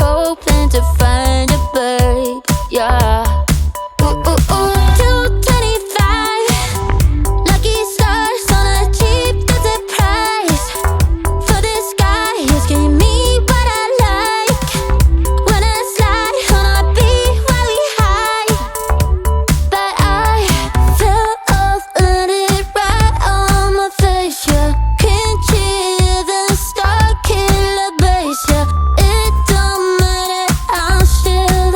hoping to find a bird, yeah. Ooh, ooh, ooh. 225 lucky stars on a cheap visit price. For this guy who's giving me what I like. When I slide on a beat while we high. But I fell off, let it right on my face, yeah. Can't hear the star killer bass, yeah. It don't matter, I'm still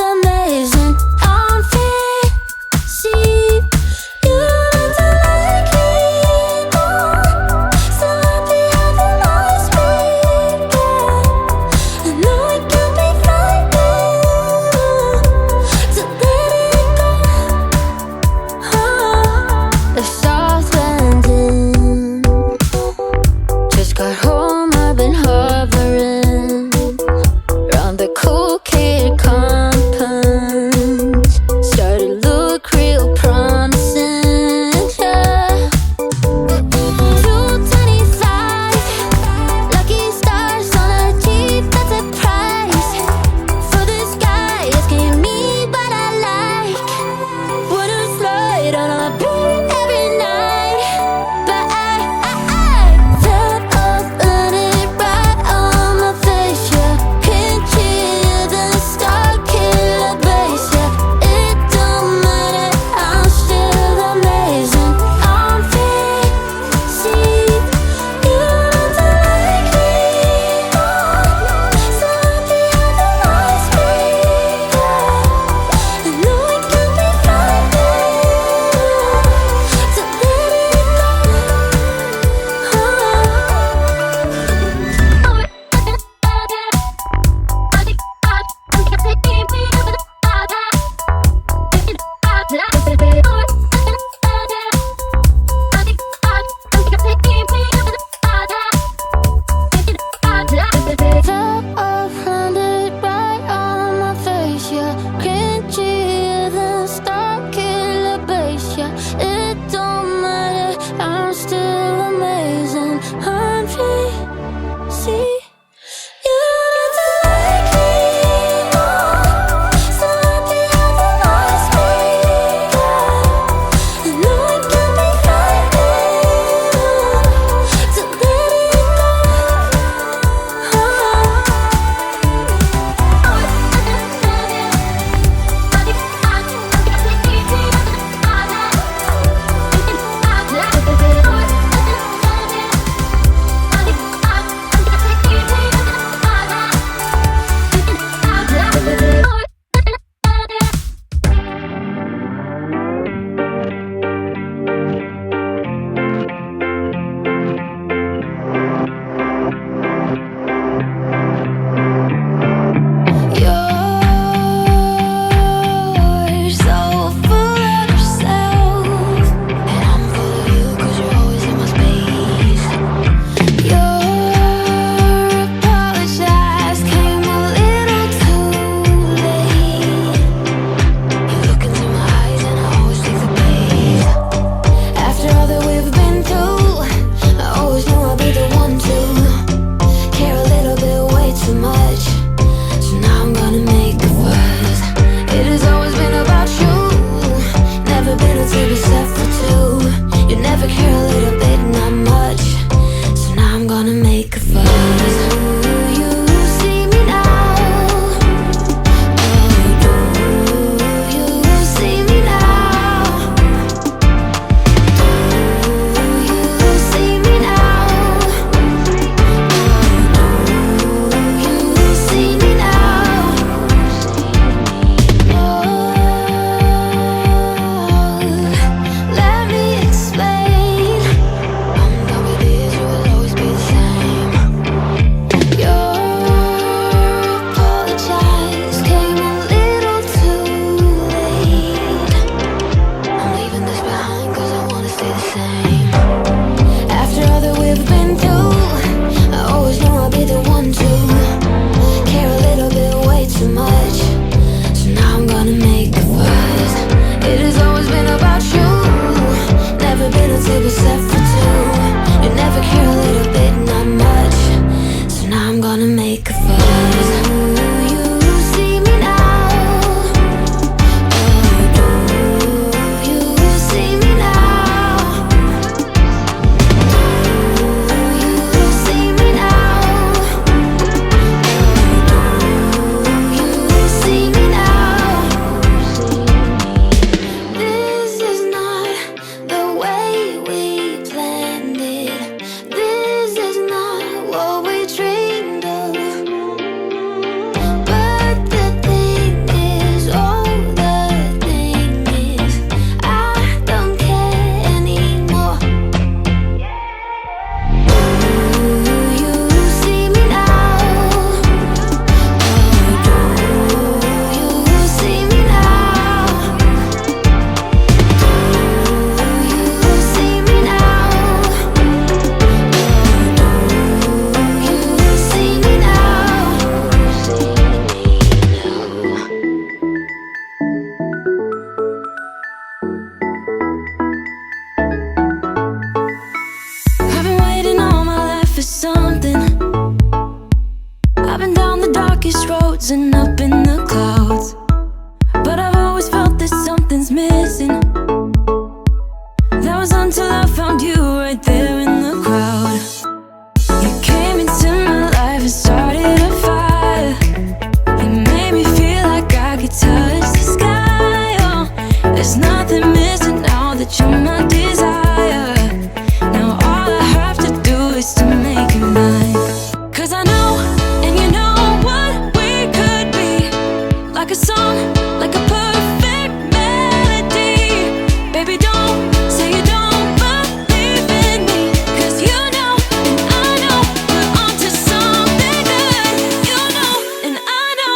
roads and up in the clouds, but I've always felt that something's missing. That was until I found you right there in the crowd. You came into my life and started a fire. You made me feel like I could touch the sky. Oh, there's nothing missing now that you're my desire. Now all I have to do is to make you mine. 'Cause I know, and you know what we could be. Like a song, like a perfect melody. Baby, don't say you don't believe in me. 'Cause you know, and I know, we're onto something good. You know, and I know,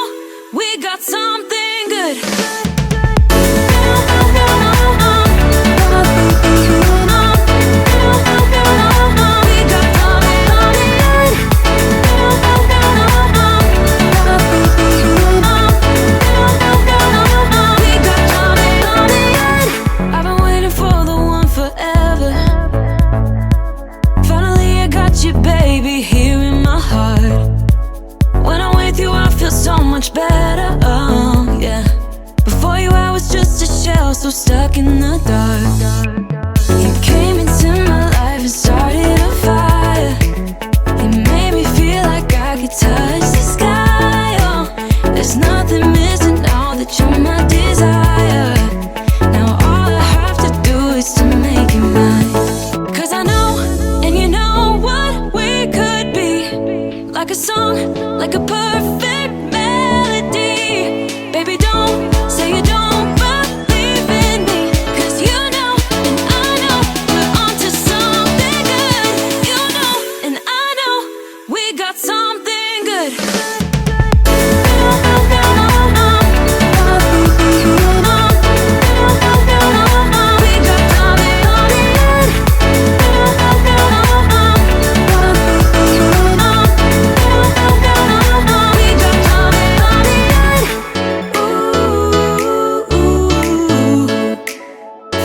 we got something good. I've been waiting for the one forever. Finally I got you, baby, here in my heart. When I'm with you I feel so much better, oh yeah. Before you I was just a shell, so stuck in the dark. You came into my life and started a fire. You made me feel like I could touch the sky, oh. There's nothing missing now that you're my desire. Now all I have to do is to make you mine. 'Cause I know, and you know what we could be. Like a song, like a perfect melody. Baby, don't say you don't believe in me. 'Cause you know, and I know, we're onto something good. You know, and I know, we got something good.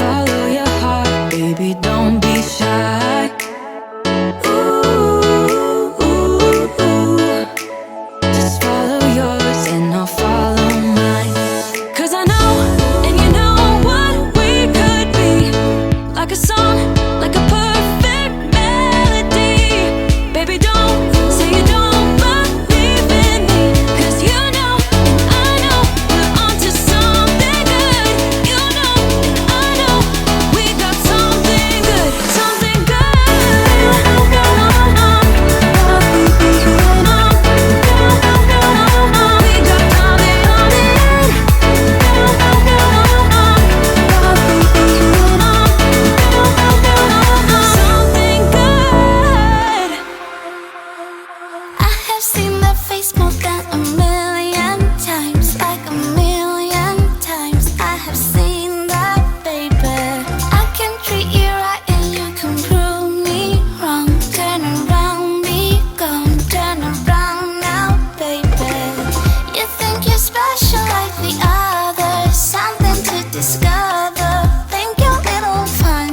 Follow your heart, baby, don't be shy. Just follow yours and I'll follow mine. 'Cause I know, and you know what we could be. Like a song, like a perfect melody. Baby, don't say you don't believe in me. 'Cause you know, and I know, we're onto something good. You know, and I know, we got something good. Something good. Something good. I have seen that face more than a million times, like a million times. I have seen that, baby. I can treat you right and you can prove me wrong. Turn around, be gone. Turn around now, baby. You think you're special like the others, something to discover. Think you're little fun,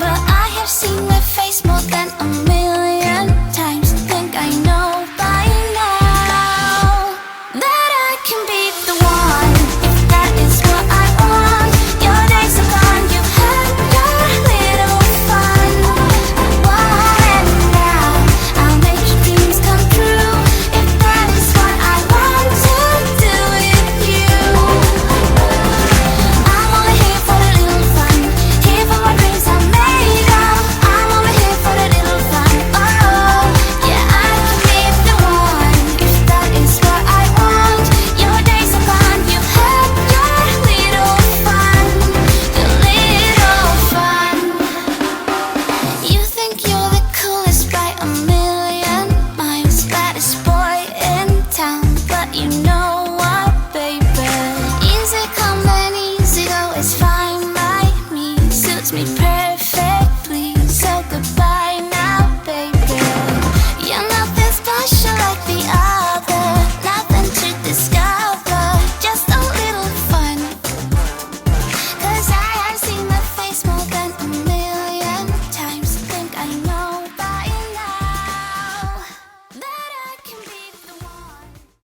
but I have seen that face more than a million times. Think I know by now that I can be the one. If that is what I want, your days are gone. You've had your little fun. I want it now. I'll make your dreams come true. If that is what I want to do with you. I'm only here for a little fun. Here for my dreams are made of. I'm only here for a little fun. Oh, yeah, I can be the one. If that is what I want, your days are gone. You've had your little fun. Your little fun. You think you're the coolest by a million miles, baddest boy in town, but you know what, baby? Easy come and easy go is fine by me. Suits me perfectly.